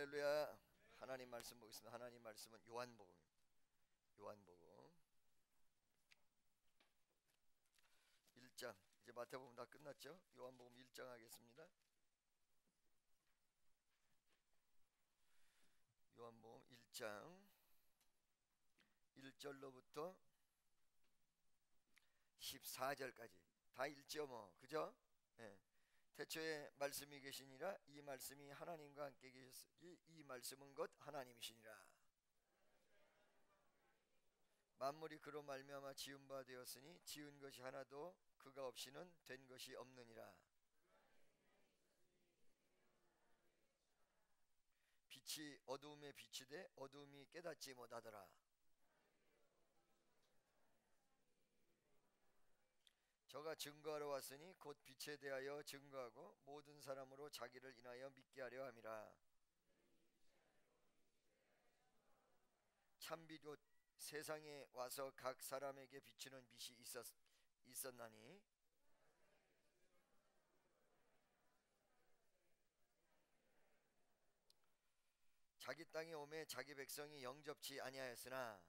할렐루야. 하나님 말씀 보겠습니다. 하나님 말씀은 요한복음입니다. 요한복음 1장. 이제 마태복음 다 끝났죠? 요한복음 1장 하겠습니다. 요한복음 1장 1절로부터 14절까지 다 읽죠 뭐, 그죠? 예. 태초에 말씀이 계시니라. 이 말씀이 하나님과 함께 계셨으니 이 말씀은 곧 하나님이시니라. 만물이 그로 말미암아 지은 바 되었으니 지은 것이 하나도 그가 없이는 된 것이 없느니라. 빛이 어두움에 비치되 어두움이 깨닫지 못하더라. 저가 증거하러 왔으니 곧 빛에 대하여 증거하고 모든 사람으로 자기를 인하여 믿게 하려 함이라. 참빛 곧 세상에 와서 각 사람에게 비추는 빛이 있었나니 자기 땅에 오매 자기 백성이 영접치 아니하였으나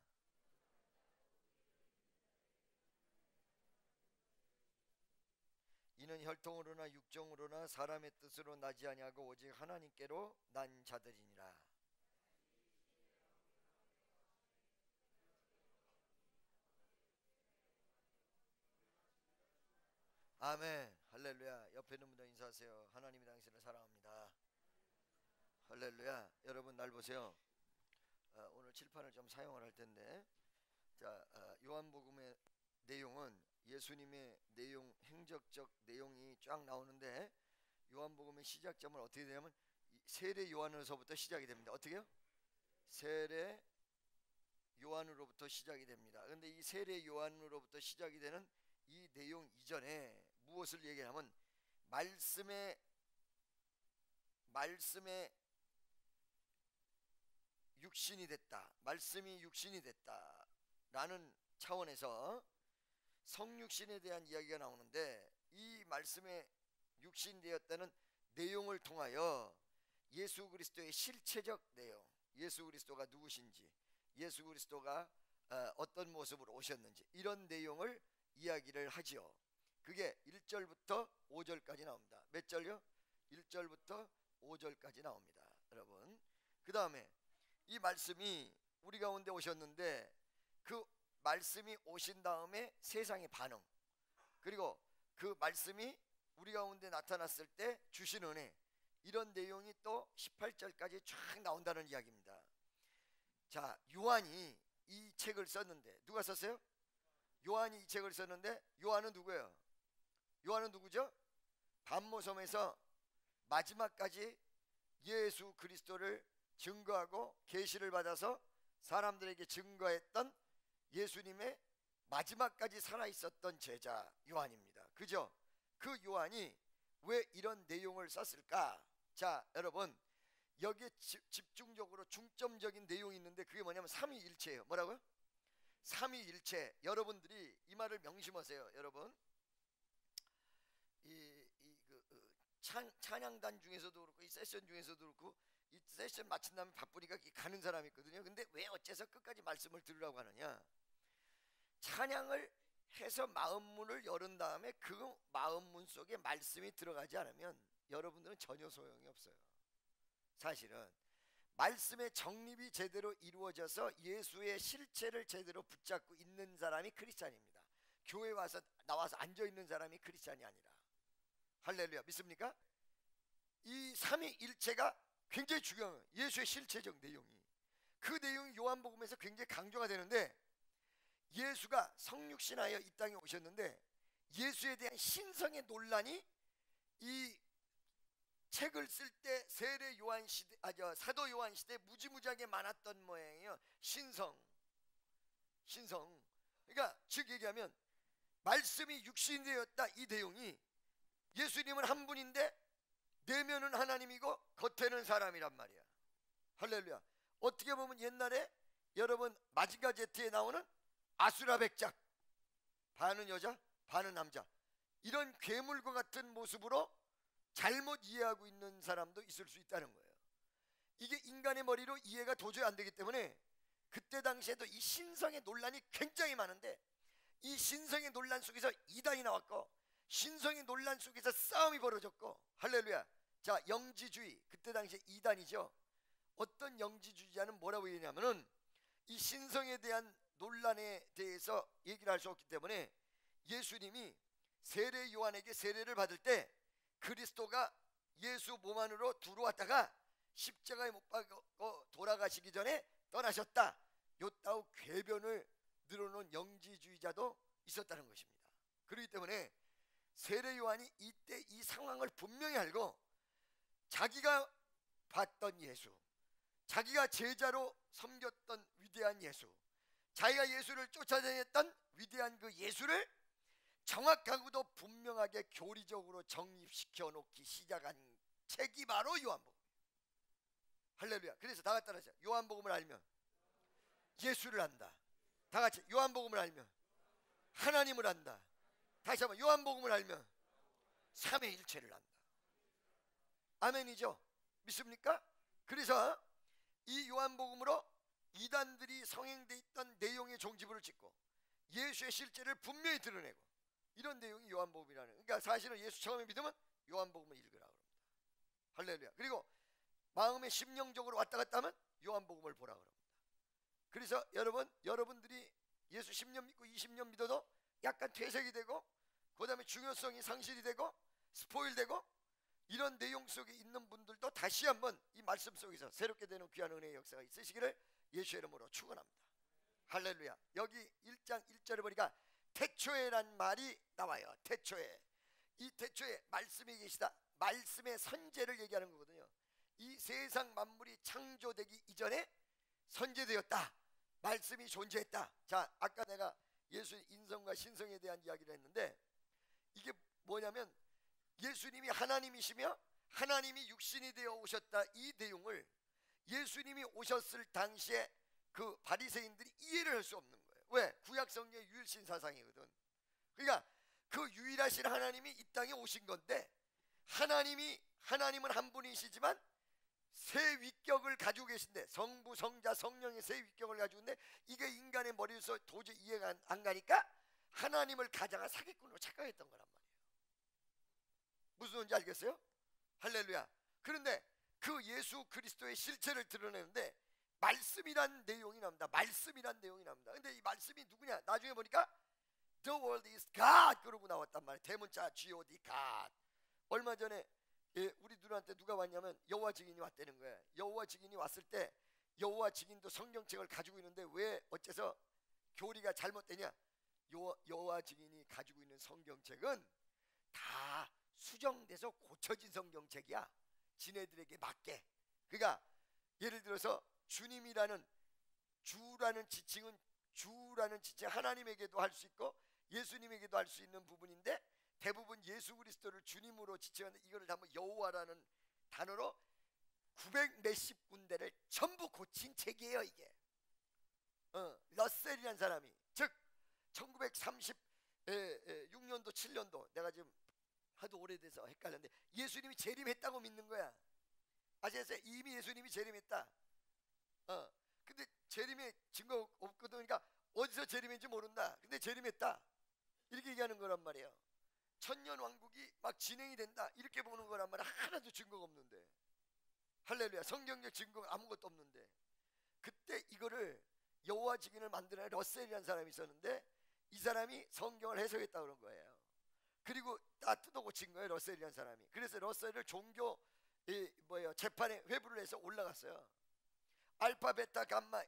이는 혈통으로나 육정으로나 사람의 뜻으로 나지 아니하고 오직 하나님께로 난 자들이니라. 아멘. 할렐루야. 옆에 있는 분들 인사하세요. 하나님이 당신을 사랑합니다. 할렐루야. 여러분 날 보세요. 오늘 칠판을 좀 사용을 할 텐데, 자, 요한복음의 내용은 예수님의 내용, 행적적 내용이 쫙 나오는데, 요한복음의 시작점은 어떻게 되냐면 세례 요한으로부터 시작이 됩니다. 어떻게요? 세례 요한으로부터 시작이 됩니다. 그런데 이 세례 요한으로부터 시작이 되는 이 내용 이전에 무엇을 얘기하냐면 말씀의 육신이 됐다, 말씀이 육신이 됐다 라는 차원에서 성육신에 대한 이야기가 나오는데, 이 말씀의 육신되었다는 내용을 통하여 예수 그리스도의 실체적 내용, 예수 그리스도가 누구신지, 예수 그리스도가 어떤 모습으로 오셨는지, 이런 내용을 이야기를 하지요. 그게 1절부터 5절까지 나옵니다. 몇 절요? 1절부터 5절까지 나옵니다, 여러분. 그 다음에 이 말씀이 우리 가운데 오셨는데, 그 말씀이 오신 다음에 세상의 반응, 그리고 그 말씀이 우리 가운데 나타났을 때 주신 은혜, 이런 내용이 또 18절까지 쫙 나온다는 이야기입니다. 자, 요한이 이 책을 썼는데, 누가 썼어요? 요한이 이 책을 썼는데, 요한은 누구예요? 요한은 누구죠? 반모섬에서 마지막까지 예수 그리스도를 증거하고 계시를 받아서 사람들에게 증거했던 예수님의 마지막까지 살아있었던 제자 요한입니다. 그죠? 그 요한이 왜 이런 내용을 썼을까? 자, 여러분, 여기에 집중적으로 중점적인 내용이 있는데, 그게 뭐냐면 삼위일체예요. 뭐라고요? 삼위일체. 여러분들이 이 말을 명심하세요. 여러분, 찬양단 중에서도 그렇고 이 세션 중에서도 그렇고, 이 세션 마친 다음에 바쁘니까 가는 사람이 있거든요. 근데 왜 어째서 끝까지 말씀을 들으라고 하느냐? 찬양을 해서 마음문을 열은 다음에 그 마음문 속에 말씀이 들어가지 않으면 여러분들은 전혀 소용이 없어요. 사실은 말씀의 정립이 제대로 이루어져서 예수의 실체를 제대로 붙잡고 있는 사람이 크리스찬입니다. 교회 와서 나와서 앉아있는 사람이 크리스찬이 아니라. 할렐루야. 믿습니까? 이 삼위일체가 굉장히 중요한 거예요. 예수의 실체적 내용이, 그 내용이 요한복음에서 굉장히 강조가 되는데, 예수가 성육신하여 이 땅에 오셨는데 예수에 대한 신성의 논란이 이 책을 쓸 때 세례 요한 시대, 사도 요한 시대 무지무지하게 많았던 모양이에요. 신성. 그러니까 즉 얘기하면 말씀이 육신이 되었다, 이 내용이 예수님은 한 분인데 내면은 하나님이고 겉에는 사람이란 말이야. 할렐루야. 어떻게 보면 옛날에 여러분 마징가 제트에 나오는 아수라 백작, 반은 여자 반은 남자, 이런 괴물과 같은 모습으로 잘못 이해하고 있는 사람도 있을 수 있다는 거예요. 이게 인간의 머리로 이해가 도저히 안 되기 때문에 그때 당시에도 이 신성의 논란이 굉장히 많은데, 이 신성의 논란 속에서 이단이 나왔고, 신성의 논란 속에서 싸움이 벌어졌고, 할렐루야. 자, 영지주의, 그때 당시에 이단이죠. 어떤 영지주의자는 뭐라고 얘기냐면은 이 신성에 대한 논란에 대해서 얘기를 할 수 없기 때문에 예수님이 세례 요한에게 세례를 받을 때 그리스도가 예수 몸 안으로 들어왔다가 십자가에 못 박고 돌아가시기 전에 떠나셨다, 요따우 궤변을 늘어놓은 영지주의자도 있었다는 것입니다. 그렇기 때문에 세례 요한이 이때 이 상황을 분명히 알고 자기가 봤던 예수, 자기가 제자로 섬겼던 위대한 예수, 자기가 예수를 쫓아다녔던 위대한 그 예수를 정확하고도 분명하게 교리적으로 정립시켜 놓기 시작한 책이 바로 요한복음. 할렐루야. 그래서 다 같이 따라하세요. 요한복음을 알면 예수를 안다. 다 같이 요한복음을 알면 하나님을 안다. 다시 한번 요한복음을 알면 삼위일체를 안다. 아멘이죠? 믿습니까? 그래서 이 요한복음으로 이단들이 성행돼 있던 내용의 종지부를 찍고 예수의 실제를 분명히 드러내고, 이런 내용이 요한복음이라는. 그러니까 사실은 예수 처음에 믿으면 요한복음을 읽으라 그럽니다. 할렐루야. 그리고 마음에 심령적으로 왔다 갔다 하면 요한복음을 보라 그럽니다. 그래서 여러분들이 예수 10년 믿고 20년 믿어도 약간 퇴색이 되고, 그 다음에 중요성이 상실이 되고 스포일되고, 이런 내용 속에 있는 분들도 다시 한번 이 말씀 속에서 새롭게 되는 귀한 은혜의 역사가 있으시기를 예수의 이름으로 축원합니다. 할렐루야. 여기 1장 1절에 보니까 태초에란 말이 나와요. 태초에. 이 태초에 말씀이 계시다. 말씀의 선제를 얘기하는 거거든요. 이 세상 만물이 창조되기 이전에 선제되었다. 말씀이 존재했다. 자, 아까 내가 예수의 인성과 신성에 대한 이야기를 했는데, 이게 뭐냐면 예수님이 하나님이시며 하나님이 육신이 되어 오셨다, 이 내용을 예수님이 오셨을 당시에 그 바리새인들이 이해를 할 수 없는 거예요. 왜? 구약 성경의 유일신 사상이거든. 그러니까 그 유일하신 하나님이 이 땅에 오신 건데, 하나님은 한 분이시지만 세 위격을 가지고 계신데, 성부, 성자, 성령의 세 위격을 가지고 있는데, 이게 인간의 머리에서 도저히 이해가 안 가니까 하나님을 가장한 사기꾼으로 착각했던 거란 말이에요. 무슨 소리인지 알겠어요? 할렐루야. 그런데 그 예수 그리스도의 실체를 드러내는데 말씀이란 내용이 나옵니다. 말씀이란 내용이 나옵니다. 근데 이 말씀이 누구냐? 나중에 보니까 The world is God 그러고 나왔단 말이에요. 대문자 God, God. 얼마 전에 우리 누나한테 누가 왔냐면 여호와 증인이 왔다는 거예요. 여호와 증인이 왔을 때 여호와 증인도 성경책을 가지고 있는데 왜 어째서 교리가 잘못되냐? 여호와 증인이 가지고 있는 성경책은 다 수정돼서 고쳐진 성경책이야. 지네들에게 맞게. 그러니까 예를 들어서 주님이라는 주라는 지칭은 하나님에게도 할 수 있고 예수님에게도 할 수 있는 부분인데, 대부분 예수 그리스도를 주님으로 지칭하는데 이거를 한번 여호와라는 단어로 900 몇십 군데를 전부 고친 책이에요. 이게 러셀이라는 사람이, 즉 1936년도 7년도, 내가 지금 하도 오래돼서 헷갈렸는데 예수님이 재림했다고 믿는 거야. 아시겠어요? 이미 예수님이 재림했다. 근데 재림의 증거 없거든. 그러니까 어디서 재림했는지 모른다. 근데 재림했다, 이렇게 얘기하는 거란 말이에요. 천년 왕국이 막 진행이 된다, 이렇게 보는 거란 말이야. 하나도 증거가 없는데. 할렐루야. 성경적 증거가 아무것도 없는데, 그때 이거를 여호와 증인을 만드는 러셀이라는 사람이 있었는데, 이 사람이 성경을 해석했다 그런 거예요. 그리고 다 뜯어 고친 거예요, 러셀이라는 사람이. 그래서 러셀을 종교 재판에 회부를 해서 올라갔어요. 알파 베타 감마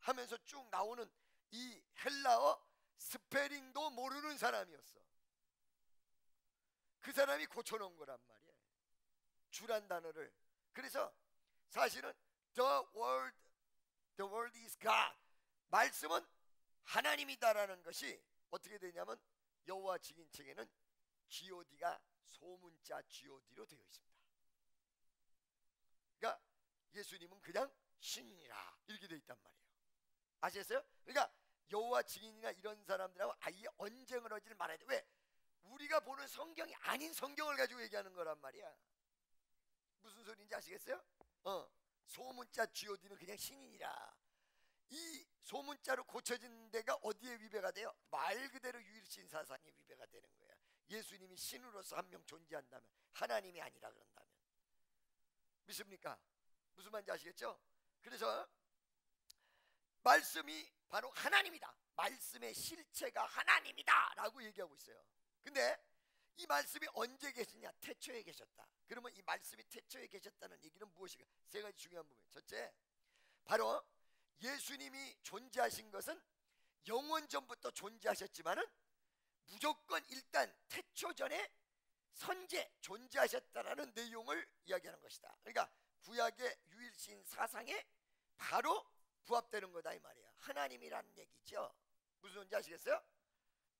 하면서 쭉 나오는 이 헬라어 스페링도 모르는 사람이었어. 그 사람이 고쳐놓은 거란 말이에요, 주란 단어를. 그래서 사실은 the word is God, 말씀은 하나님이다라는 것이 어떻게 되냐면 여호와 증인책에는 GOD가 소문자 GOD로 되어 있습니다. 그러니까 예수님은 그냥 신이라 이렇게 되어 있단 말이에요. 아시겠어요? 그러니까 여호와 증인이나 이런 사람들하고 아예 언쟁을 하지 말아야 돼. 왜? 우리가 보는 성경이 아닌 성경을 가지고 얘기하는 거란 말이야. 무슨 소리인지 아시겠어요? 소문자 God는 그냥 신인이라. 이 소문자로 고쳐진 데가 어디에 위배가 돼요? 말 그대로 유일신 사상에 위배가 되는 거야. 예수님이 신으로서 한 명 존재한다면, 하나님이 아니라 그런다면. 믿습니까? 무슨 말인지 아시겠죠? 그래서 말씀이 바로 하나님이다, 말씀의 실체가 하나님이다 라고 얘기하고 있어요. 근데 이 말씀이 언제 계시냐? 태초에 계셨다. 그러면 이 말씀이 태초에 계셨다는 얘기는 무엇인가? 세 가지 중요한 부분. 첫째, 바로 예수님이 존재하신 것은 영원 전부터 존재하셨지만은 무조건 일단 태초 전에 선제 존재하셨다라는 내용을 이야기하는 것이다. 그러니까 구약의 유일신 사상에 바로 부합되는 거다 이 말이야. 하나님이라는 얘기죠. 무슨 소리인지 아시겠어요?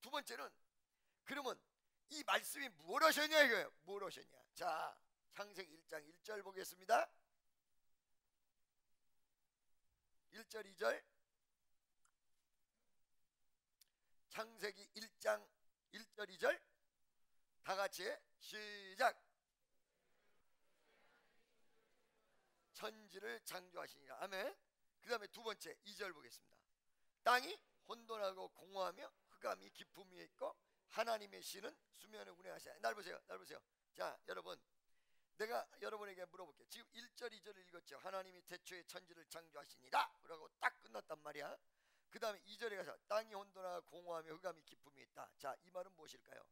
두 번째는 그러면 이 말씀이 뭘 하셨냐 이거예요. 뭘 하셨냐. 자, 창세기 1장 1절 보겠습니다. 1절 2절. 창세기 1장 1절 2절 다 같이 시작. 천지를 창조하시니라. 아멘. 그 다음에 두 번째 2절 보겠습니다. 땅이 혼돈하고 공허하며 흑암이 깊음 위에 있고 하나님의 신은 수면에 운행하시라. 날 보세요. 날 보세요. 자, 여러분, 내가 여러분에게 물어볼게요. 지금 1절 2절을 읽었죠. 하나님이 태초에 천지를 창조하시니라 그러고 딱 끝났단 말이야. 그 다음에 2절에 가서 땅이 혼돈하고 공허하며 흑암이 깊음이 있다. 자, 이 말은 무엇일까요?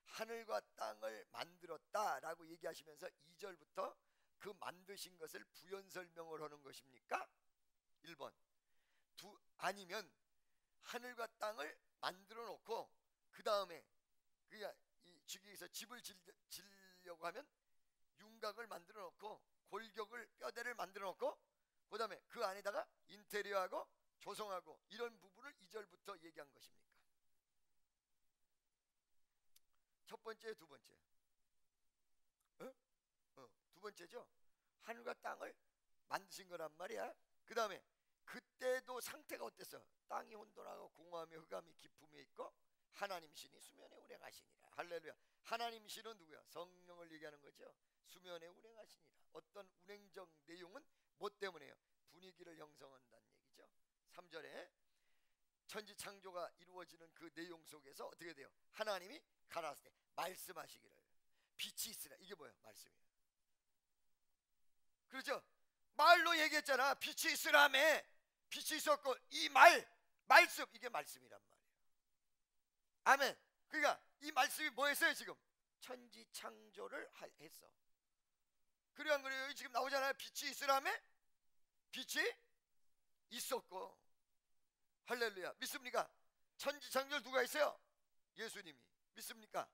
하늘과 땅을 만들었다라고 얘기하시면서 2절부터 그 만드신 것을 부연 설명을 하는 것입니까? 1번. 아니면 하늘과 땅을 만들어 놓고 그 다음에 그냥 이 주기에서 집을 지려고 하면 윤곽을 만들어 놓고 골격을 뼈대를 만들어 놓고 그 다음에 그 안에다가 인테리어하고 조성하고 이런 부분을 2절부터 얘기한 것입니까? 첫 번째, 두 번째. 두 번째죠. 하늘과 땅을 만드신 거란 말이야. 그 다음에 그때도 상태가 어땠어? 땅이 혼돈하고 공허하며 흑암이 깊음에 있고 하나님 신이 수면에 운행하시니라. 할렐루야. 하나님 신은 누구야? 성령을 얘기하는 거죠. 수면에 운행하시니라. 어떤 운행적 내용은 뭐 때문에요? 분위기를 형성한다는 얘기죠. 3절에 천지 창조가 이루어지는 그 내용 속에서 어떻게 돼요? 하나님이 가라사대 말씀하시기를 빛이 있으라. 이게 뭐예요? 말씀이에요. 그렇죠? 말로 얘기했잖아. 빛이 있으라며. 빛이 있었고 이 말씀 이게 말씀이란 말이에요. 아멘. 그러니까 이 말씀이 뭐 했어요? 지금 천지 창조를 했어. 그래 안 그래요? 지금 나오잖아요. 빛이 있으라며. 빛이 있었고. 할렐루야. 믿습니까? 천지 창조를 누가 했어요? 예수님이. 믿습니까?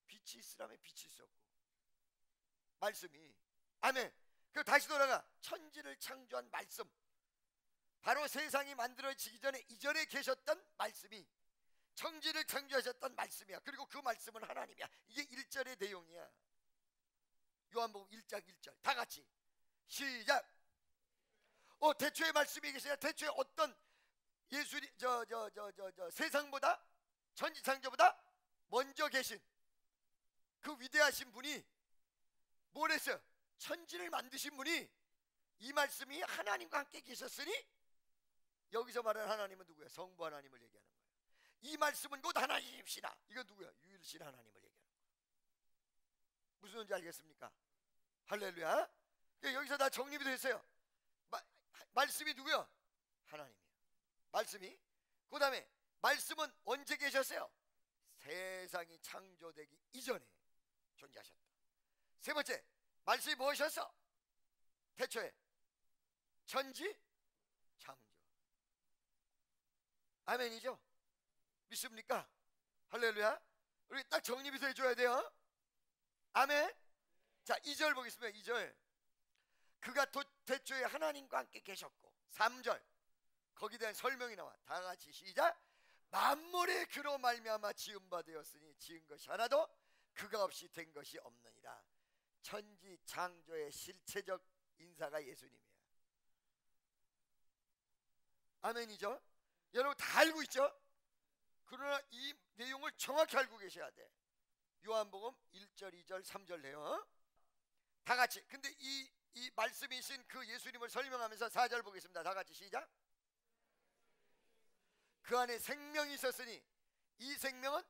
빛이 있으라며 빛이 있었고 말씀이. 아멘. 그 다시 돌아가 천지를 창조한 말씀, 바로 세상이 만들어지기 전에 이전에 계셨던 말씀이 천지를 창조하셨던 말씀이야. 그리고 그 말씀은 하나님이야. 이게 1절의 내용이야. 요한복음 1장 1절 다 같이 시작. 태초에 말씀이 계시냐? 태초에 어떤 예수님 세상보다 천지 창조보다 먼저 계신 그 위대하신 분이 뭘 했어요? 천지를 만드신 분이 이 말씀이 하나님과 함께 계셨으니 여기서 말하는 하나님은 누구야? 성부 하나님을 얘기하는 거예요. 이 말씀은 곧 하나님이시라. 이거 누구야? 유일신 하나님을 얘기하는 거예요. 무슨 말인지 알겠습니까? 할렐루야. 여기서 다 정립이 됐어요. 말씀이 누구야? 하나님이에요. 말씀이. 그 다음에 말씀은 언제 계셨어요? 세상이 창조되기 이전에 존재하셨다. 세 번째, 말씀이 무엇이었어? 태초에 천지 창조. 아멘이죠? 믿습니까? 할렐루야. 우리 딱 정립이 돼줘야 돼요. 아멘. 자, 2절 보겠습니다. 2절. 그가 태초에 하나님과 함께 계셨고. 3절 거기에 대한 설명이 나와. 다 같이 시작. 만물이 그로 말미암아 지은 바 되었으니 지은 것이 하나도 그가 없이 된 것이 없느니라. 천지 창조의 실체적 인사가 예수님이에요. 아멘이죠? 여러분 다 알고 있죠? 그러나 이 내용을 정확히 알고 계셔야 돼. 요한복음 1절 2절 3절 내용 다 같이. 근데 이 이 말씀이신 그 예수님을 설명하면서 4절 보겠습니다. 다 같이 시작. 그 안에 생명이 있었으니 이 생명은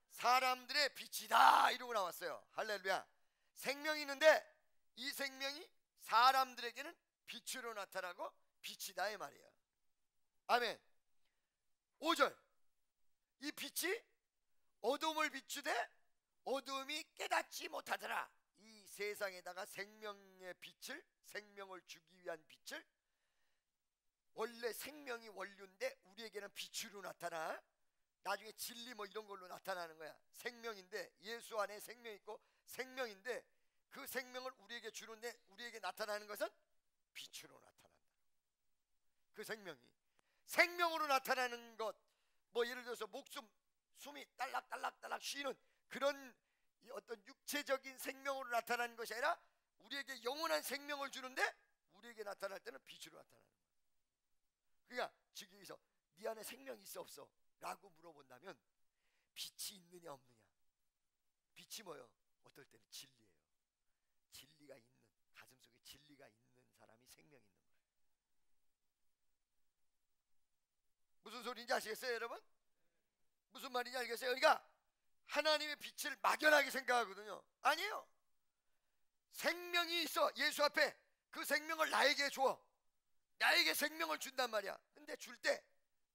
사람들의 빛이다, 이러고 나왔어요. 할렐루야. 생명이 있는데 이 생명이 사람들에게는 빛으로 나타나고 빛이다, 이 말이에요. 아멘. 5절. 이 빛이 어둠을 비추되 어둠이 깨닫지 못하더라. 이 세상에다가 생명의 빛을, 생명을 주기 위한 빛을, 원래 생명이 원료인데 우리에게는 빛으로 나타나, 나중에 진리 뭐 이런 걸로 나타나는 거야. 생명인데, 예수 안에 생명이 있고 생명인데 그 생명을 우리에게 주는데 우리에게 나타나는 것은 빛으로 나타난다. 그 생명이 생명으로 나타나는 것, 뭐 예를 들어서 숨이 딸락딸락딸락 쉬는 그런 어떤 육체적인 생명으로 나타나는 것이 아니라 우리에게 영원한 생명을 주는데 우리에게 나타날 때는 빛으로 나타나는 거야. 그러니까 지금 여기서 네 안에 생명이 있어 없어? 라고 물어본다면 빛이 있느냐 없느냐. 빛이 뭐요? 어떨 때는 진리예요. 진리가 있는, 가슴속에 진리가 있는 사람이 생명이 있는 거예요. 무슨 소리인지 아시겠어요, 여러분? 무슨 말인지 알겠어요? 그러니까 하나님의 빛을 막연하게 생각하거든요. 아니에요. 생명이 있어. 예수 앞에 그 생명을 나에게 줘. 나에게 생명을 준단 말이야. 근데 줄 때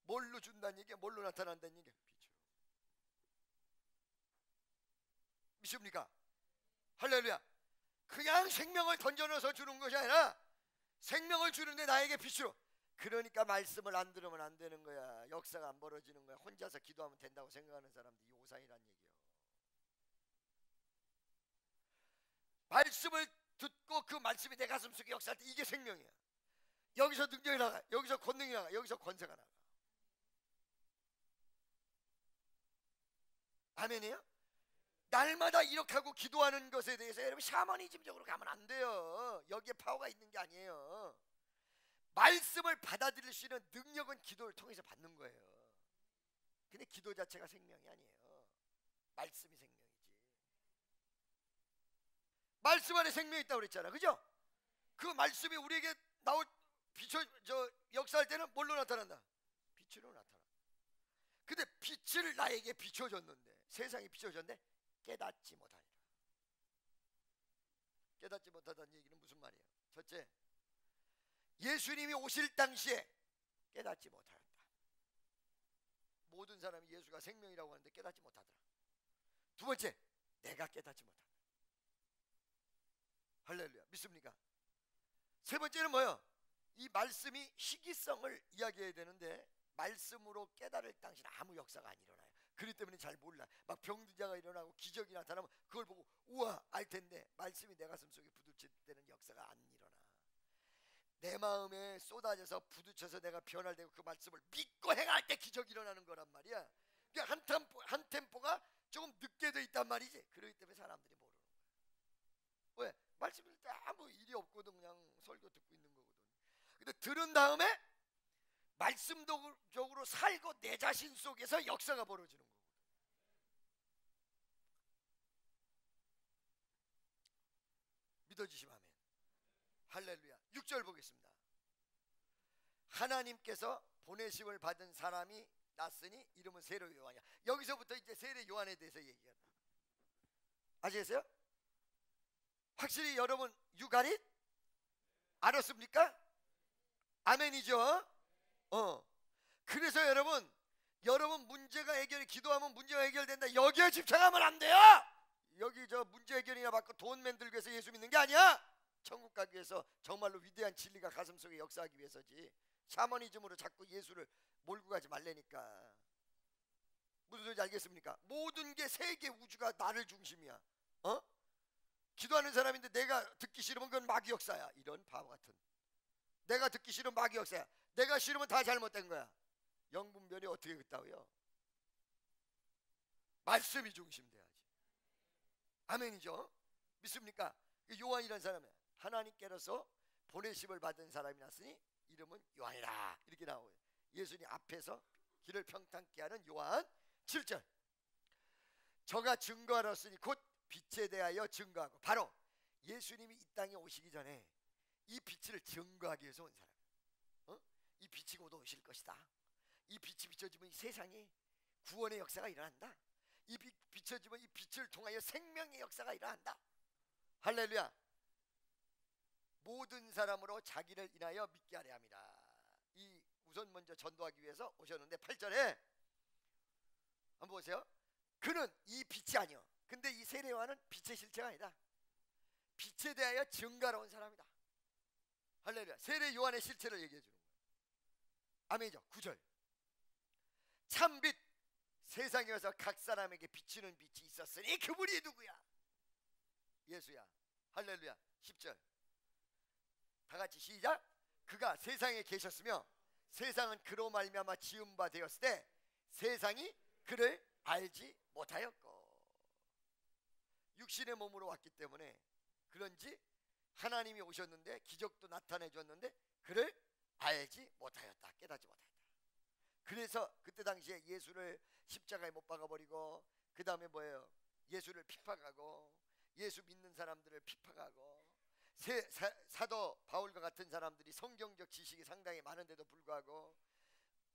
뭘로 준다는 얘기야? 뭘로 나타난다는 얘기야? 빛으로. 믿습니까? 할렐루야. 그냥 생명을 던져넣어서 주는 것이 아니라 생명을 주는데 나에게 빛으로. 그러니까 말씀을 안 들으면 안 되는 거야. 역사가 안 벌어지는 거야. 혼자서 기도하면 된다고 생각하는 사람들이 오산이란 얘기야. 말씀을 듣고 그 말씀이 내 가슴속에 역사할 때 이게 생명이야. 여기서 능력이 나가, 여기서 권능이 나가, 여기서 권세가 나가. 아멘이에요? 날마다 이렇게 하고 기도하는 것에 대해서 여러분 샤머니즘적으로 가면 안 돼요. 여기에 파워가 있는 게 아니에요. 말씀을 받아들일 수 있는 능력은 기도를 통해서 받는 거예요. 근데 기도 자체가 생명이 아니에요. 말씀이 생명이지. 말씀 안에 생명이 있다고 그랬잖아, 그죠? 그 말씀이 우리에게 역사할 때는 뭘로 나타난다? 빛으로 나타나. 근데 빛을 나에게 비춰줬는데, 세상에 비춰줬는데 깨닫지 못하니라. 깨닫지 못하다는 얘기는 무슨 말이에요? 첫째, 예수님이 오실 당시에 깨닫지 못하였다. 모든 사람이 예수가 생명이라고 하는데 깨닫지 못하더라. 두 번째, 내가 깨닫지 못한다. 할렐루야. 믿습니까? 세 번째는 뭐예요? 이 말씀이 희귀성을 이야기해야 되는데 말씀으로 깨달을 당시는 아무 역사가 안 일어나요. 그렇기 때문에 잘 몰라. 막 병두자가 일어나고 기적이 나타나면 그걸 보고 우와 알 텐데 말씀이 내 가슴 속에 부딪힐 때는 역사가 안 일어나. 내 마음에 쏟아져서 부딪혀서 내가 변화되고 그 말씀을 믿고 행할 때 기적이 일어나는 거란 말이야. 그러니까 한 템포가 조금 늦게 돼 있단 말이지. 그렇기 때문에 사람들이 모르는 거야. 왜? 말씀 들을 때 아무 일이 없거든. 그냥 설교 듣고 있는 거거든. 근데 들은 다음에 말씀적으로 살고 내 자신 속에서 역사가 벌어지는 거거든. 믿어지시면 아멘. 할렐루야. 6절 보겠습니다. 하나님께서 보내심을 받은 사람이 났으니 이름은 세례 요한이야. 여기서부터 이제 세례 요한에 대해서 얘기한다. 아시겠어요? 확실히 여러분 유가릿 알았습니까? 아멘이죠? 그래서 여러분 문제가 기도하면 문제가 해결된다. 여기에 집착하면 안 돼요. 여기 저 문제 해결이나 받고 돈 만들기 위해서 예수 믿는 게 아니야. 천국 가기 위해서 정말로 위대한 진리가 가슴속에 역사하기 위해서지. 샤머니즘으로 자꾸 예수를 몰고 가지 말라니까. 무슨 소리인지 알겠습니까? 모든 게 세계 우주가 나를 중심이야. 기도하는 사람인데 내가 듣기 싫으면 그건 마귀 역사야. 이런 바보 같은. 내가 듣기 싫으면 마귀 역사야. 내가 싫으면 다 잘못된 거야. 영분별이 어떻게 그따고요? 말씀이 중심돼야지. 아멘이죠? 믿습니까? 요한이라는 사람이야. 하나님께로서 보내심을 받은 사람이 났으니 이름은 요한이라. 이렇게 나오고요. 예수님 앞에서 길을 평탄케 하는 요한. 7절. 저가 증거하였으니 곧 빛에 대하여 증거하고. 바로 예수님이 이 땅에 오시기 전에 이 빛을 증거하기 위해서 온 사람. 이 빛이 곧 오실 것이다. 이 빛이 비춰지면 이 세상에 구원의 역사가 일어난다. 이 빛 비춰지면 이 빛을 통하여 생명의 역사가 일어난다. 할렐루야. 모든 사람으로 자기를 인하여 믿게 하려 함이라. 이 우선 먼저 전도하기 위해서 오셨는데 8절에 한번 보세요. 그는 이 빛이 아니요. 근데 이 세례 요한은 빛의 실체가 아니다. 빛에 대하여 증가로 온 사람이다. 할렐루야. 세례 요한의 실체를 얘기해 주는 거예요. 아멘이죠. 9절. 참빛 세상에 와서 각 사람에게 비치는 빛이 있었으니 그분이 누구야? 예수야. 할렐루야. 10절. 다 같이 시작. 그가 세상에 계셨으며 세상은 그로 말미암아 지은 바 되었을 때 세상이 그를 알지 못하였고. 육신의 몸으로 왔기 때문에 그런지 하나님이 오셨는데 기적도 나타내 줬는데 그를 알지 못하였다. 깨닫지 못하였다. 그래서 그때 당시에 예수를 십자가에 못 박아버리고 그 다음에 뭐예요? 예수를 핍박하고 예수 믿는 사람들을 핍박하고 사도 바울과 같은 사람들이 성경적 지식이 상당히 많은데도 불구하고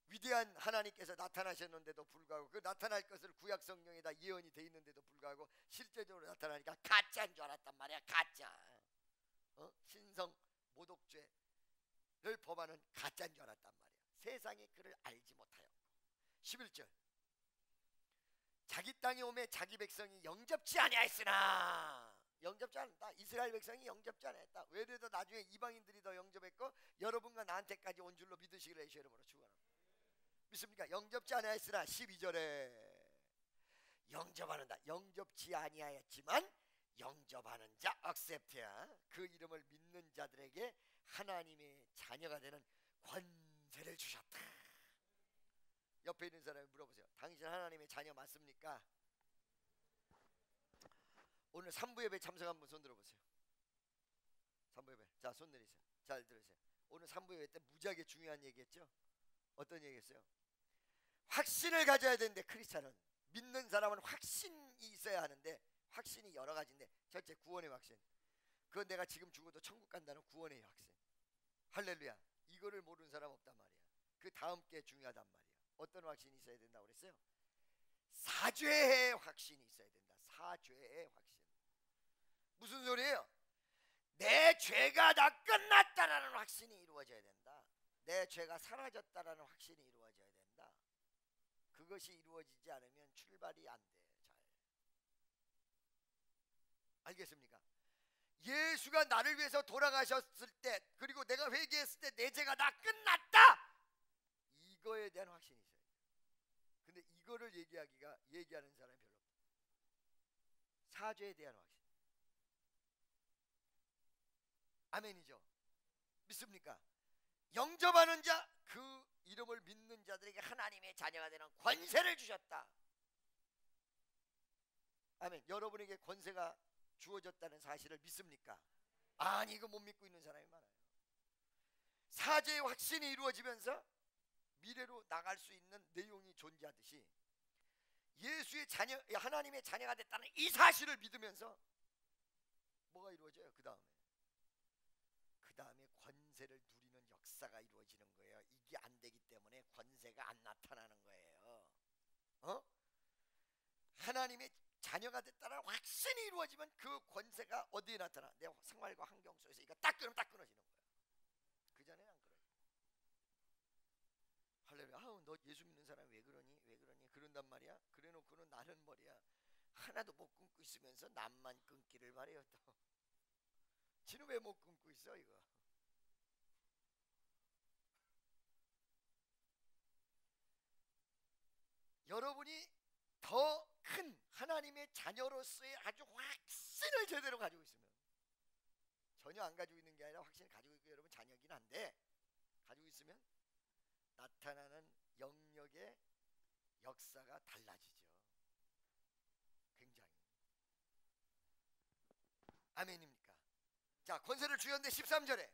위대한 하나님께서 나타나셨는데도 불구하고 그 나타날 것을 구약 성경에다 예언이 돼 있는데도 불구하고 실제적으로 나타나니까 가짜인 줄 알았단 말이야. 가짜. 신성 모독죄를 범하는 가짜인 줄 알았단 말이야. 세상이 그를 알지 못하였고. 11절. 자기 땅에 오매 자기 백성이 영접지 아니하였으나. 영접지 않았다. 이스라엘 백성이 영접지 않았다. 외래도 나중에 이방인들이 더 영접했고 여러분과 나한테까지 온 줄로 믿으시기를 예수 이름으로 축원합니다. 믿습니까? 영접지 아니하였으나 12절에 영접하는다. 영접지 아니하였지만 영접하는 자 accept야. 그 이름을 믿는 자들에게 하나님의 자녀가 되는 권세를 주셨다. 옆에 있는 사람이 물어보세요. 당신 하나님의 자녀 맞습니까? 오늘 3부 예배 참석한 분 손 들어보세요. 3부 예배. 자, 손 내리세요. 잘 들으세요. 오늘 3부 예배 때 무지하게 중요한 얘기했죠? 어떤 얘기했어요? 확신을 가져야 되는데 크리스찬은 믿는 사람은 확신이 있어야 하는데 확신이 여러 가지인데 첫째 구원의 확신. 그건 내가 지금 죽어도 천국 간다는 구원의 확신. 할렐루야. 이거를 모르는 사람 없단 말이야. 그 다음 게 중요하단 말이야. 어떤 확신이 있어야 된다고 그랬어요? 사죄의 확신이 있어야 된다. 사죄의 확신. 무슨 소리예요? 내 죄가 다 끝났다라는 확신이 이루어져야 된다. 내 죄가 사라졌다라는 확신이 이루어져야 된다. 그것이 이루어지지 않으면 출발이 안 돼. 잘 알겠습니까? 예수가 나를 위해서 돌아가셨을 때 그리고 내가 회개했을 때 내 죄가 다 끝났다. 이거에 대한 확신이 있어요. 근데 이거를 얘기하는 사람이 별로 없다. 사죄에 대한 확신. 아멘이죠. 믿습니까? 영접하는 자, 그 이름을 믿는 자들에게 하나님의 자녀가 되는 권세를 주셨다. 아멘. 여러분에게 권세가 주어졌다는 사실을 믿습니까? 아니, 이거 못 믿고 있는 사람이 많아요. 사죄의 확신이 이루어지면서 미래로 나갈 수 있는 내용이 존재하듯이 예수의 자녀, 하나님의 자녀가 됐다는 이 사실을 믿으면서 뭐가 이루어져요? 그 다음에 권세를 누리는 역사가 이루어지는 거예요. 이게 안 되기 때문에 권세가 안 나타나는 거예요. 하나님의 자녀가 됐다는 확신이 이루어지면 그 권세가 어디에 나타나? 내 생활과 환경 속에서 이거 딱 끊으면 딱 끊어지는 거야. 그 전에는 안 끊어져. 할렐루야. 아우, 너 예수 믿는 사람이 왜 그러니? 그런단 말이야. 그래놓고는 나는 머리야 하나도 못 끊고 있으면서 남만 끊기를 바래요. 또 지는 왜 못 끊고 있어 이거? 여러분이 더 큰 하나님의 자녀로서의 아주 확신을 제대로 가지고 있으면, 전혀 안 가지고 있는 게 아니라 확신을 가지고 있고 여러분 자녀긴 한데 가지고 있으면 나타나는 영역의 역사가 달라지죠. 굉장히. 아멘입니까? 자, 권세를 주셨는데 13절에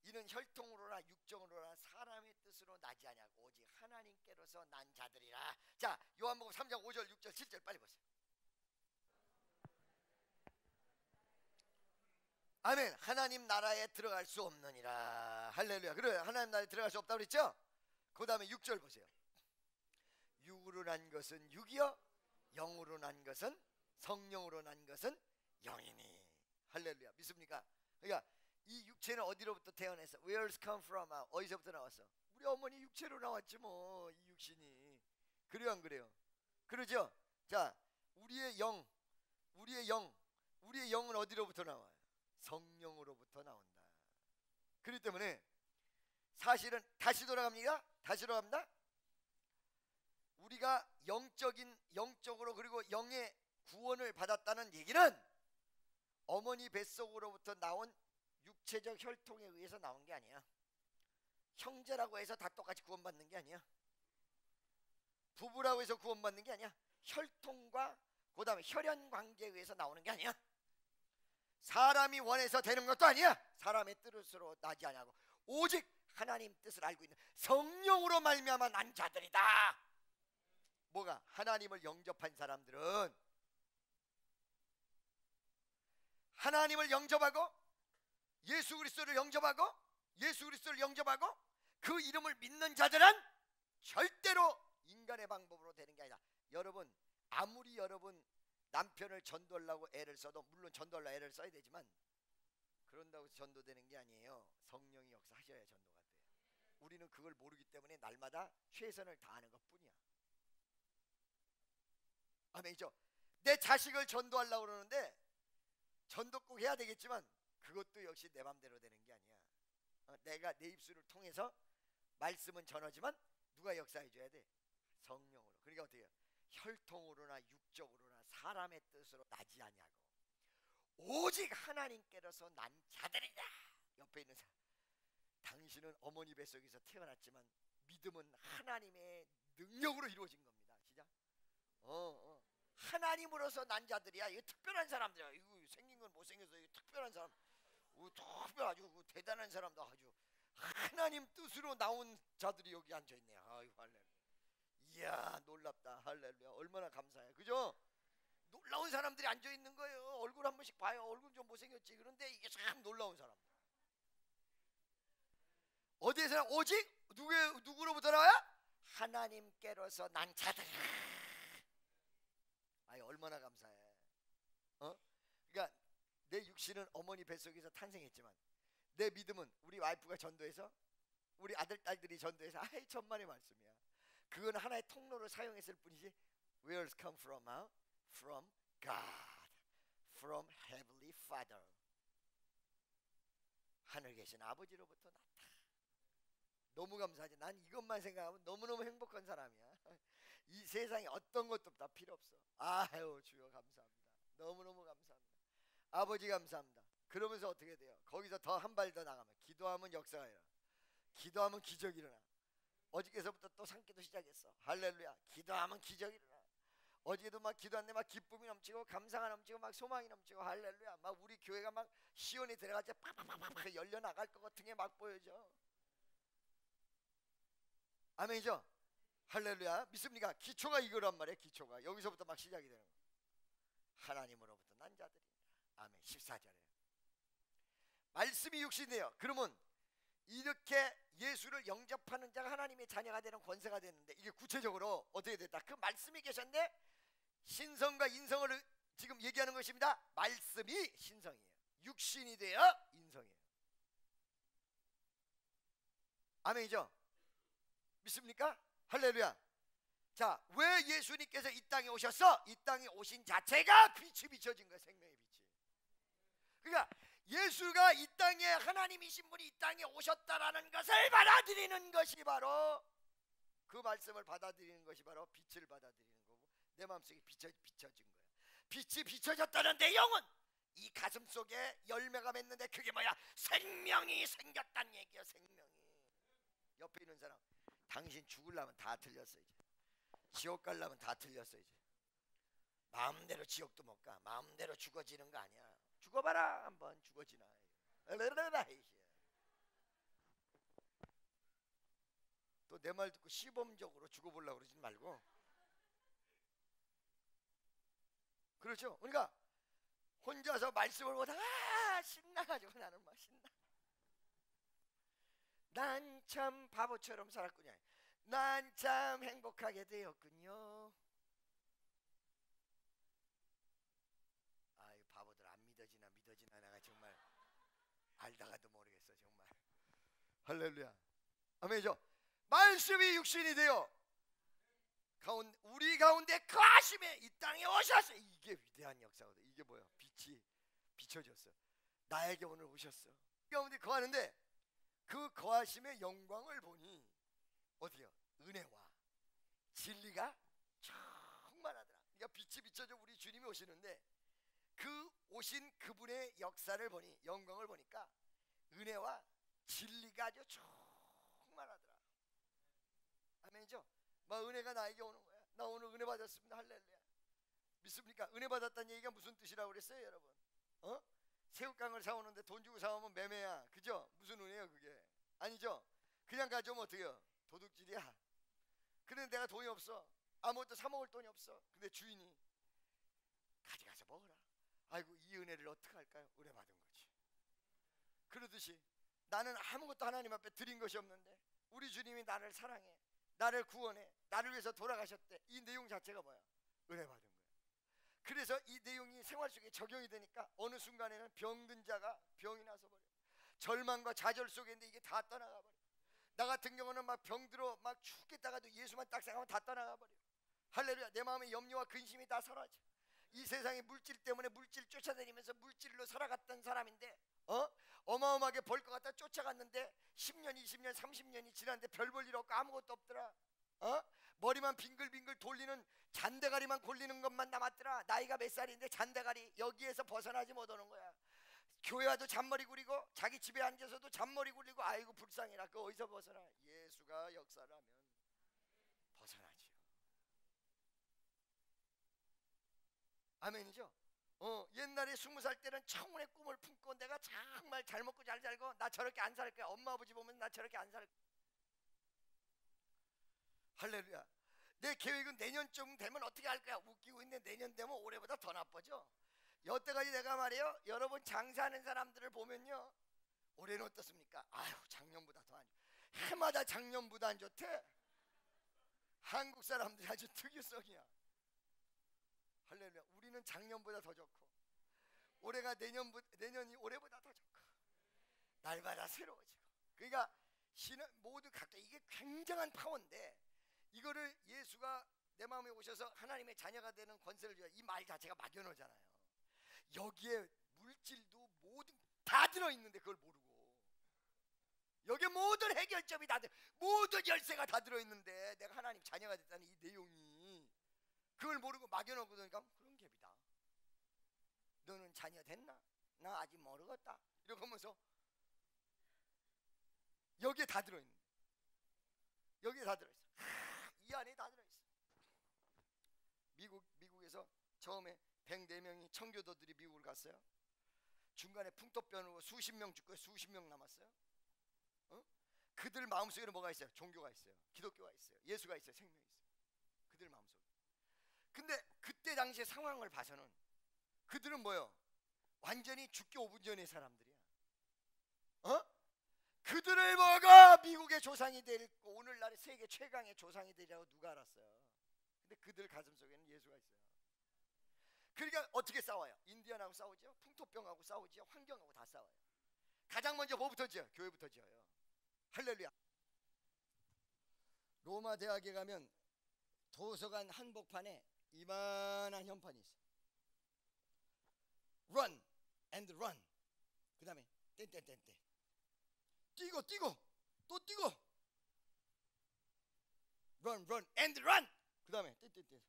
이는 혈통으로나 육정으로나 사람의 뜻으로 나지 아니하고 오직 하나님께로서 난 자들이라. 자, 요한복음 3장 5절 6절 7절 빨리 보세요. 아멘. 하나님 나라에 들어갈 수 없느니라. 할렐루야. 그래, 하나님 나라에 들어갈 수 없다고 그랬죠? 그 다음에 6절 보세요. 육으로 난 것은 육이요, 영으로 난 것은, 성령으로 난 것은 영이니. 할렐루야. 믿습니까? 그러니까 이 육체는 어디로부터 태어나서, Where's come from? 어디서부터 나왔어? 우리 어머니 육체로 나왔지 뭐, 이 육신이. 그래요, 안 그래요? 그러죠? 자, 우리의 영은 어디로부터 나와요? 성령으로부터 나온다. 그렇기 때문에 사실은 다시 돌아갑니다. 우리가 영적으로 그리고 영의 구원을 받았다는 얘기는 어머니 뱃속으로부터 나온 육체적 혈통에 의해서 나온 게 아니야. 형제라고 해서 다 똑같이 구원받는 게 아니야. 부부라고 해서 구원받는 게 아니야. 혈통과 그 다음에 혈연 관계에 의해서 나오는 게 아니야. 사람이 원해서 되는 것도 아니야. 사람의 뜻으로 나지 아니하고 오직 하나님 뜻을 알고 있는 성령으로 말미암아 난 자들이다. 뭐가? 하나님을 영접한 사람들은 하나님을 영접하고 예수 그리스도를 영접하고 그 이름을 믿는 자들은 절대로 인간의 방법으로 되는 게 아니라, 여러분 아무리 여러분 남편을 전도하려고 애를 써도, 물론 전도하려고 애를 써야 되지만 그런다고 해서 전도되는 게 아니에요. 성령이 역사하셔야 전도가 돼요. 우리는 그걸 모르기 때문에 날마다 최선을 다하는 것뿐이야. 아멘이죠? 내 자식을 전도하려고 그러는데 전도 꼭 해야 되겠지만 그것도 역시 내 맘대로 되는 게 아니야. 내가 내 입술을 통해서 말씀은 전하지만 누가 역사해 줘야 돼? 성령으로. 그러니까 어떻게 해요? 혈통으로나 육적으로나 사람의 뜻으로 나지 아니하고 오직 하나님께로서 난 자들이다. 옆에 있는 사람, 당신은 어머니 뱃속에서 태어났지만 믿음은 하나님의 능력으로 이루어진 겁니다. 진짜? 하나님으로서 난 자들이야. 이거 특별한 사람들이야. 이거 생긴 건 못생겨서 이거 특별한 사람, 특별 아주 대단한 사람도 아주 하나님 뜻으로 나온 자들이 여기 앉아있네. 아이고 할렐루야. 이야 놀랍다. 할렐루야. 얼마나 감사해. 그죠? 놀라운 사람들이 앉아있는 거예요. 얼굴 한 번씩 봐요. 얼굴 좀 못생겼지. 그런데 이게 참 놀라운 사람. 어디에서나 오직 누구로부터 나와요? 하나님께로서 난 자들이야. 아이 얼마나 감사해. 그러니까 내 육신은 어머니 뱃속에서 탄생했지만 내 믿음은 우리 와이프가 전도해서, 우리 아들 딸들이 전도해서, 아이 천만의 말씀이야. 그건 하나의 통로를 사용했을 뿐이지. Where's come from? From God, from Heavenly Father. 하늘 계신 아버지로부터 났다. 너무 감사하지. 난 이것만 생각하면 너무너무 행복한 사람이야. 이 세상에 어떤 것도 다 필요 없어. 아유 주여 감사합니다. 너무너무 감사합니다. 아버지 감사합니다. 그러면서 어떻게 돼요? 거기서 더 한 발 더 나가면 기도하면 역사가 일어나. 기도하면 기적이 일어나. 어저께서부터 또 산기도 시작했어. 할렐루야. 기도하면 기적이 일어나. 어제도 막 기도하는데 막 기쁨이 넘치고 감사가 넘치고 막 소망이 넘치고 할렐루야. 막 우리 교회가 막 시온이 들어갈 때 팍팍팍팍 열려 나갈 것 같은 게 막 보여져. 아멘이죠? 할렐루야. 믿습니까? 기초가 이거란 말이에요. 기초가 여기서부터 막 시작이 되는 거예요. 하나님으로부터 난 자들입니다. 아멘. 14절에 말씀이 육신이에요. 그러면 이렇게 예수를 영접하는 자가 하나님의 자녀가 되는 권세가 됐는데, 이게 구체적으로 어떻게 됐다? 그 말씀이 계셨는데 신성과 인성을 지금 얘기하는 것입니다. 말씀이 신성이에요. 육신이 되어 인성이에요. 아멘이죠? 믿습니까? 할렐루야. 자, 왜 예수님께서 이 땅에 오셨어? 이 땅에 오신 자체가 빛이 비춰진 거예요. 생명의 빛이. 그러니까 예수가 이 땅에, 하나님이신 분이 이 땅에 오셨다라는 것을 받아들이는 것이 바로, 그 말씀을 받아들이는 것이 바로 빛을 받아들이는 거고, 내 마음속에 비춰진 거예요. 빛이 비춰졌다는 내 영은 이 가슴 속에 열매가 맺는데 그게 뭐야? 생명이 생겼다는 얘기야. 생명이. 옆에 있는 사람, 당신 죽으려면 다 틀렸어. 이제 지옥 가려면 다 틀렸어. 이제 마음대로 지옥도 못 가. 마음대로 죽어지는 거 아니야. 죽어봐라 한번. 죽어지나. 또 내 말 듣고 시범적으로 죽어보려고 그러지 말고. 그렇죠? 그러니까 혼자서 말씀을 보다가 신나가지고 나는 막 신나. 난 참 바보처럼 살았군요. 난 참 행복하게 되었군요. 아이 바보들 안 믿어지나 내가 정말 알다가도 모르겠어 정말. 할렐루야. 아멘이죠. 말씀이 육신이 되어 우리 가운데 거하심에 이 땅에 오셨어. 이게 위대한 역사거든. 이게 뭐야? 빛이 비춰졌어. 나에게 오늘 오셨어. 가운데 거하는데 그 거하심의 영광을 보니 어디요? 은혜와 진리가 충만하더라. 그러니까 빛이 비춰져 우리 주님이 오시는데 그 오신 그분의 역사를 보니 영광을 보니까 은혜와 진리가 아주 충만하더라. 아멘이죠? 막 은혜가 나에게 오는 거야. 나 오늘 은혜 받았습니다. 할렐루야. 믿습니까? 은혜 받았다는 얘기가 무슨 뜻이라고 그랬어요 여러분? 새우깡을 사오는데 돈 주고 사오면 매매야. 그죠? 무슨 은혜야 그게? 아니죠? 그냥 가져오면 어떡해요? 도둑질이야. 그런데 내가 돈이 없어. 아무것도 사 먹을 돈이 없어. 근데 주인이 가져가서 먹어라. 아이고 이 은혜를 어떻게 할까요? 은혜 받은 거지. 그러듯이 나는 아무것도 하나님 앞에 드린 것이 없는데 우리 주님이 나를 사랑해, 나를 구원해, 나를 위해서 돌아가셨대. 이 내용 자체가 뭐야? 은혜 받은 거야. 그래서 이 내용이 생활 속에 적용이 되니까 어느 순간에는 병든 자가 병이 나서 버려. 절망과 좌절 속에 있는데 이게 다 떠나가 버려. 나 같은 경우는 막 병들어 막 죽겠다가도 예수만 딱 생각하면 다 떠나가 버려. 할렐루야. 내 마음의 염려와 근심이 다 사라져. 이 세상의 물질 때문에 물질 쫓아다니면서 물질로 살아갔던 사람인데 어마어마하게 벌 것 같다 쫓아갔는데 10년 20년 30년이 지났는데 별 볼 일 없고 아무것도 없더라. 머리만 빙글빙글 돌리는 잔대가리만 골리는 것만 남았더라. 나이가 몇 살인데 잔대가리 여기에서 벗어나지 못하는 거야. 교회 와도 잔머리 굴리고 자기 집에 앉아서도 잔머리 굴리고 아이고 불쌍해라. 그 어디서 벗어나? 예수가 역사를 하면 벗어나지요. 아멘이죠. 옛날에 20살 때는 청운의 꿈을 품고 내가 정말 잘 먹고 잘 살고 나 저렇게 안 살 거야. 엄마 아버지 보면 나 저렇게 안 살 거야. 할렐루야. 내 계획은 내년쯤 되면 어떻게 할 거야. 웃기고 있는데 내년 되면 올해보다 더 나빠져. 여태까지 내가 말이에요 여러분 장사하는 사람들을 보면요 올해는 어떻습니까? 아유 작년보다 더 안 좋아. 해마다 작년보다 안 좋대. 한국 사람들이 아주 특유성이야. 할렐루야. 우리는 작년보다 더 좋고 올해가 내년이 올해보다 더 좋고 날마다 새로워지고. 그러니까 신은 모두 각자 이게 굉장한 파워인데 이거를 예수가 내 마음에 오셔서 하나님의 자녀가 되는 권세를 줘야 이 말 자체가 막연하잖아요. 여기에 물질도 모든 다 들어있는데 그걸 모르고 여기에 모든 해결점이 다 모든 열쇠가 다 들어있는데 내가 하나님 자녀가 됐다는 이 내용이 그걸 모르고 막연하고 그러니까 그런 갭이다. 너는 자녀 됐나? 나 아직 모르겠다. 이렇게 하면서 여기에 다 들어있는 여기에 다 들어있어. 이 안에 다 들어있어. 미국에서 처음에 104명이 청교도들이 미국을 갔어요. 중간에 풍토병으로 수십 명 죽고 수십 명 남았어요. 그들 마음속에는 뭐가 있어요? 종교가 있어요. 기독교가 있어요. 예수가 있어요. 생명이 있어요. 그들 마음속에. 근데 그때 당시의 상황을 봐서는 그들은 뭐요? 완전히 죽기 5분 전의 사람들이야. 그들을 보고 미국의 조상이 되고 오늘날의 세계 최강의 조상이 되리라고 누가 알았어요? 근데 그들 가슴 속에는 예수가 있어요. 그러니까 어떻게 싸워요? 인디언하고 싸우죠. 풍토병하고 싸우죠. 환경하고 다 싸워요. 가장 먼저 뭐부터 지어요? 교회부터 지어요. 할렐루야. 로마 대학에 가면 도서관 한복판에 이만한 현판이 있어요. Run and run. 그 다음에 땡땡땡땡. 뛰고 또 뛰고. Run and run. 그 다음에 땡땡땡.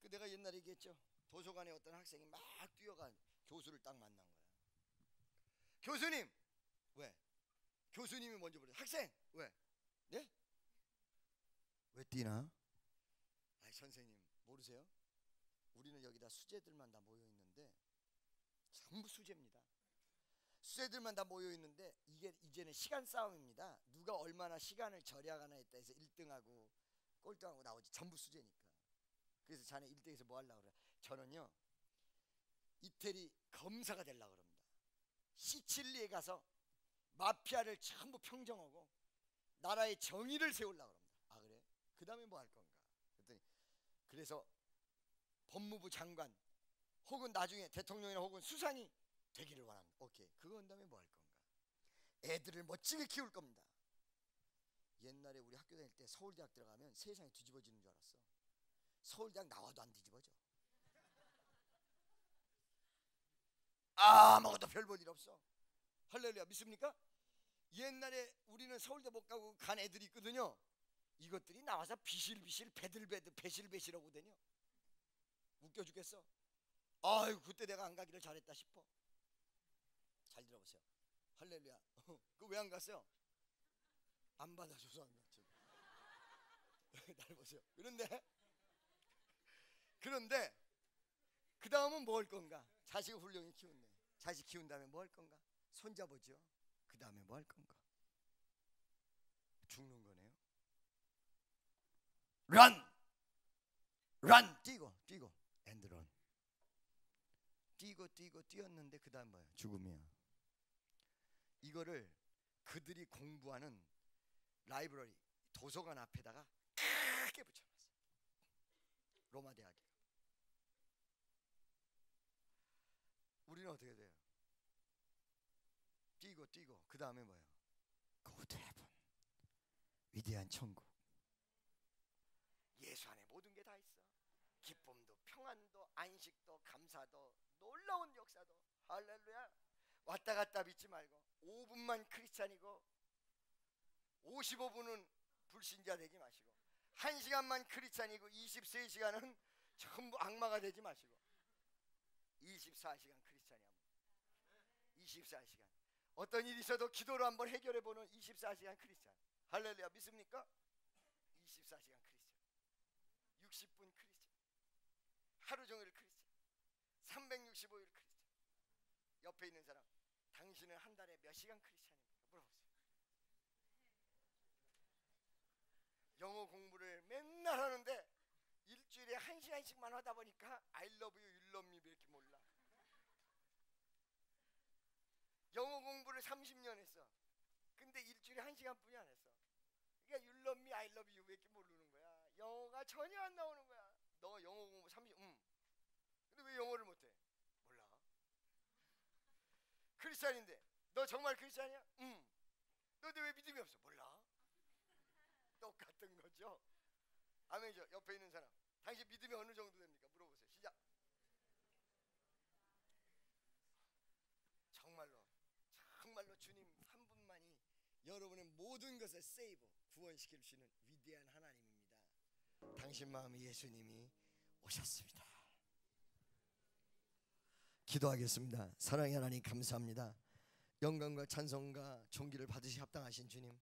그 내가 옛날에 얘기했죠. 도서관에 어떤 학생이 막 뛰어간 교수를 딱 만난 거야. 교수님 왜? 교수님이 먼저 부르죠. 학생 왜? 네? 왜 뛰나? 아이 선생님 모르세요? 우리는 여기다 수재들만 다 모여 있는데 전부 수재입니다. 수재들만 다 모여 있는데 이게 이제는 시간 싸움입니다. 누가 얼마나 시간을 절약하나에 따라서 1등하고 꼴등하고 나오지. 전부 수재니까. 그래서 자네 1등에서 뭐 하려고 그래? 저는요 이태리 검사가 되려고 그럽니다. 시칠리에 가서 마피아를 전부 평정하고 나라의 정의를 세우려고 합니다. 아 그래? 그 다음에 뭐 할 건가? 그랬더니 그래서 법무부 장관 혹은 나중에 대통령이나 혹은 수상이 되기를 원합니다. 오케이. 그거 한 다음에 뭐 할 건가? 애들을 멋지게 키울 겁니다. 옛날에 우리 학교 다닐 때 서울대학 들어가면 세상이 뒤집어지는 줄 알았어. 서울대학 나와도 안 뒤집어져. 아무것도 별 볼 일 없어. 할렐루야. 믿습니까? 옛날에 우리는 서울대 못 가고 간 애들이 있거든요. 이것들이 나와서 비실비실 배들배들 배실배실하고 다녀. 웃겨 죽겠어. 아유 그때 내가 안 가기를 잘했다 싶어. 잘 들어보세요. 할렐루야. 그 왜 안 갔어요? 안 받아줘서 안 갔죠. 날 보세요. 그런데 그 다음은 뭐 할 건가? 자식을 훌륭히 키웠네. 자식 키운 다음에 뭐 할 건가? 손잡아죠. 그 다음에 뭐 할 건가? 죽는 거네요. 런 뛰고 and run. 뛰고 뛰었는데 그 다음 뭐야? 죽음이야. 이거를 그들이 공부하는 라이브러리 도서관 앞에다가 크게 붙여놨어요. 로마 대학에. 우리는 어떻게 돼요? 뛰고 그 다음에 뭐예요? Good heaven. 위대한 천국. 예수 안에 모든 게 다 있어. 기쁨도 평안도 안식도 감사도 놀라운 역사도. 할렐루야. 왔다 갔다 믿지 말고 5분만 크리스찬이고 55분은 불신자 되지 마시고 1시간만 크리스찬이고 23시간은 전부 악마가 되지 마시고 24시간 크리스찬이야. 24시간 어떤 일이 있어도 기도로 한번 해결해보는 24시간 크리스찬. 할렐루야. 믿습니까? 24시간 크리스찬, 60분 크리스찬, 하루 종일 크리스찬, 365일 크리스찬. 옆에 있는 사람, 당신은 한 달에 몇 시간 크리스찬입니까? 물어보세요. 영어 공부를 맨날 하는데 일주일에 1시간씩만 하다 보니까 I love you, you love me 이렇게 몰라. 영어 공부를 30년 했어. 근데 일주일에 1시간뿐이 안 했어. 그러니까 you love me, I love you 왜 이렇게 모르는 거야? 영어가 전혀 안 나오는 거야. 너 영어 공부 30, 근데 왜 영어를 못해? 몰라. 크리스찬인데 너 정말 크리스찬이야? 너 근데 왜 믿음이 없어? 몰라. 똑같은 거죠. 아멘이죠. 옆에 있는 사람, 당신 믿음이 어느 정도 됩니까? 물어보세요. 시작. 정말로 주님 한 분만이 여러분의 모든 것을 세이브 구원시킬 수 있는 위대한 하나님입니다. 당신 마음에 예수님이 오셨습니다. 기도하겠습니다. 사랑의 하나님 감사합니다. 영광과 찬송과 존귀를 받으시 합당하신 주님,